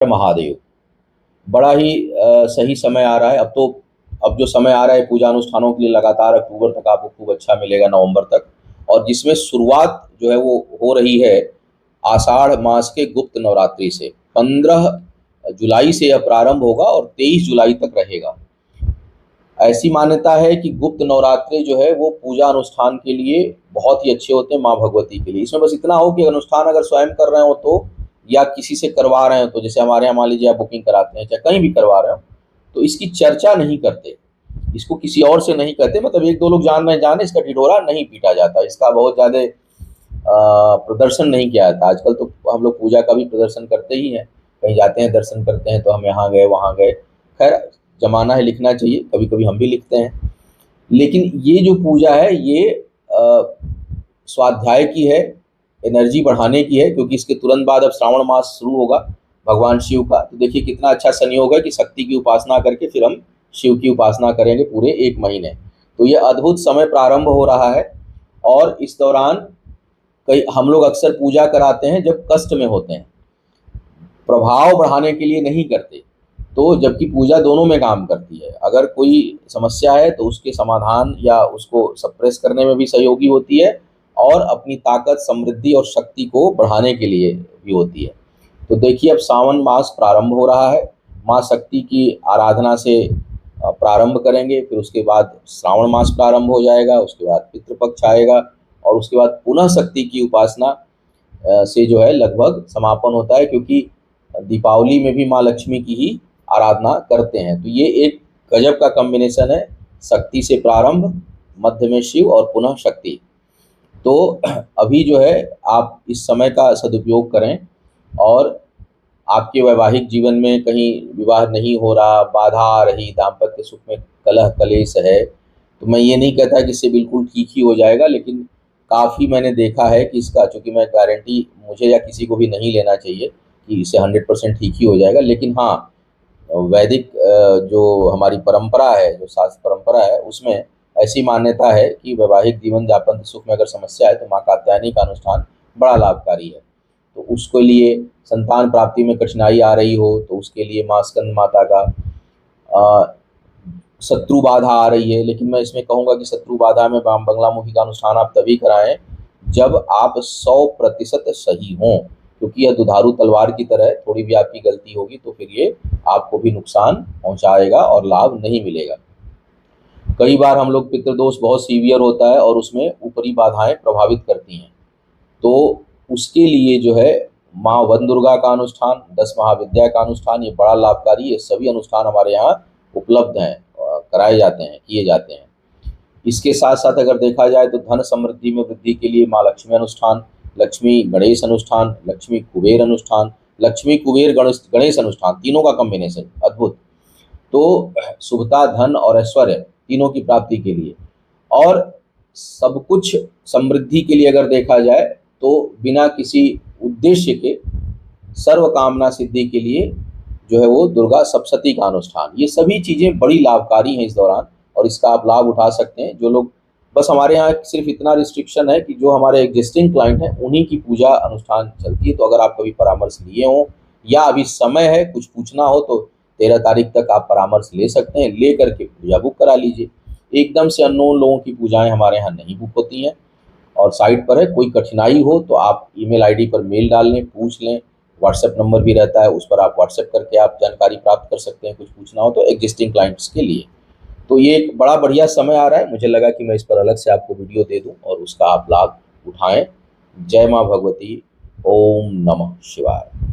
महादेव। बड़ा ही सही समय आ रहा है। अब जो समय आ रहा है पूजा अनुष्ठानों के लिए लगातार अक्टूबर तक आपको खूब अच्छा मिलेगा, नवंबर तक, और जिसमें शुरुआत जो है वो हो रही है आषाढ़ मास के गुप्त नवरात्रि से। 15 जुलाई से यह प्रारंभ होगा और 23 जुलाई तक रहेगा। ऐसी मान्यता है कि गुप्त नवरात्रि जो है वो पूजा अनुष्ठान के लिए बहुत ही अच्छे होते हैं माँ भगवती के लिए। इसमें बस इतना हो कि अनुष्ठान अगर स्वयं कर रहे हो तो, या किसी से करवा रहे हो तो, जैसे हमारे यहाँ मान लीजिए आप बुकिंग कराते हैं चाहे कहीं भी करवा रहे हो, तो इसकी चर्चा नहीं करते, इसको किसी और से नहीं कहते। मतलब एक दो लोग जान रहे हैं, जाने, इसका ढिढोरा नहीं पीटा जाता, इसका बहुत ज़्यादा प्रदर्शन नहीं किया जाता। आजकल तो हम लोग पूजा का भी प्रदर्शन करते ही हैं, कहीं जाते हैं दर्शन करते हैं तो हम यहाँ गए वहाँ गए। खैर, जमाना है लिखना चाहिए, कभी कभी हम भी लिखते हैं। लेकिन ये जो पूजा है ये स्वाध्याय की है, एनर्जी बढ़ाने की है, क्योंकि इसके तुरंत बाद अब श्रावण मास शुरू होगा भगवान शिव का। तो देखिए कितना अच्छा संयोग है कि शक्ति की उपासना करके फिर हम शिव की उपासना करेंगे पूरे 1 महीने। तो ये अद्भुत समय प्रारंभ हो रहा है। और इस दौरान कई हम लोग अक्सर पूजा कराते हैं जब कष्ट में होते हैं, प्रभाव बढ़ाने के लिए नहीं करते। तो जबकि पूजा दोनों में काम करती है, अगर कोई समस्या है तो उसके समाधान या उसको सप्रेस करने में भी सहयोगी होती है, और अपनी ताकत, समृद्धि और शक्ति को बढ़ाने के लिए भी होती है। तो देखिए अब सावन मास प्रारंभ हो रहा है, माँ शक्ति की आराधना से प्रारंभ करेंगे, फिर उसके बाद श्रावण मास प्रारंभ हो जाएगा, उसके बाद पितृपक्ष आएगा, और उसके बाद पुनः शक्ति की उपासना से जो है लगभग समापन होता है, क्योंकि दीपावली में भी माँ लक्ष्मी की ही आराधना करते हैं। तो ये एक गजब का कॉम्बिनेशन है, शक्ति से प्रारंभ, मध्य में शिव और पुनः शक्ति। तो अभी जो है आप इस समय का सदुपयोग करें, और आपके वैवाहिक जीवन में कहीं विवाह नहीं हो रहा, बाधा आ रही, दाम्पत्य सुख में कलह कलेश है, तो मैं ये नहीं कहता कि इससे बिल्कुल ठीक ही हो जाएगा, लेकिन काफ़ी मैंने देखा है कि इसका, चूँकि मैं गारंटी मुझे या किसी को भी नहीं लेना चाहिए कि इससे 100% ठीक ही हो जाएगा। लेकिन हाँ, वैदिक जो हमारी परंपरा है, जो शास्त्र परंपरा है, उसमें ऐसी मान्यता है कि वैवाहिक जीवन यापन सुख में अगर समस्या है तो माँ कात्यायनी का अनुष्ठान बड़ा लाभकारी है। तो उसके लिए संतान प्राप्ति में कठिनाई आ रही हो तो उसके लिए माँ स्कंद माता का, शत्रु बाधा आ रही है, लेकिन मैं इसमें कहूँगा कि शत्रु बाधा में बंगलामुखी का अनुष्ठान आप तभी कराएं जब आप 100% सही हों, क्योंकि यह दुधारू तलवार की तरह है, थोड़ी भी आपकी गलती होगी तो फिर ये आपको भी नुकसान पहुंचाएगा और लाभ नहीं मिलेगा। कई बार हम लोग पितृदोष बहुत सीवियर होता है और उसमें ऊपरी बाधाएं प्रभावित करती हैं, तो उसके लिए जो है माँ वन दुर्गा का अनुष्ठान, 10 महाविद्या का अनुष्ठान, ये बड़ा लाभकारी, ये सभी अनुष्ठान हमारे यहाँ उपलब्ध हैं, कराए जाते हैं, किए जाते हैं। इसके साथ साथ अगर देखा जाए तो धन समृद्धि में वृद्धि के लिए माँ लक्ष्मी अनुष्ठान, लक्ष्मी गणेश अनुष्ठान, लक्ष्मी कुबेर अनुष्ठान, लक्ष्मी कुबेर गणेश अनुष्ठान, तीनों का कॉम्बिनेशन अद्भुत। तो शुभता, धन और ऐश्वर्य तीनों की प्राप्ति के लिए, और सब कुछ समृद्धि के लिए अगर देखा जाए तो बिना किसी उद्देश्य के सर्व कामना सिद्धि के लिए जो है वो दुर्गा सप्तशती का अनुष्ठान, ये सभी चीज़ें बड़ी लाभकारी हैं इस दौरान, और इसका आप लाभ उठा सकते हैं। जो लोग, बस हमारे यहाँ सिर्फ इतना रिस्ट्रिक्शन है कि जो हमारे एग्जिस्टिंग क्लाइंट हैं उन्हीं की पूजा अनुष्ठान चलती है। तो अगर आप कभी परामर्श लिए हों या अभी समय है कुछ पूछना हो तो 13 तारीख तक आप परामर्श ले सकते हैं, ले करके पूजा बुक करा लीजिए। एकदम से अननोन लोगों की पूजाएं हमारे यहाँ नहीं बुक होती हैं, और साइट पर है, कोई कठिनाई हो तो आप ईमेल आईडी पर मेल डाल लें, पूछ लें। व्हाट्सएप नंबर भी रहता है, उस पर आप व्हाट्सएप करके आप जानकारी प्राप्त कर सकते हैं, कुछ पूछना हो तो एग्जिस्टिंग क्लाइंट्स के लिए। तो ये एक बड़ा बढ़िया समय आ रहा है, मुझे लगा कि मैं इस पर अलग से आपको वीडियो दे दूं और उसका आप लाभ उठाएं। जय माँ भगवती। ओम नमः शिवाय।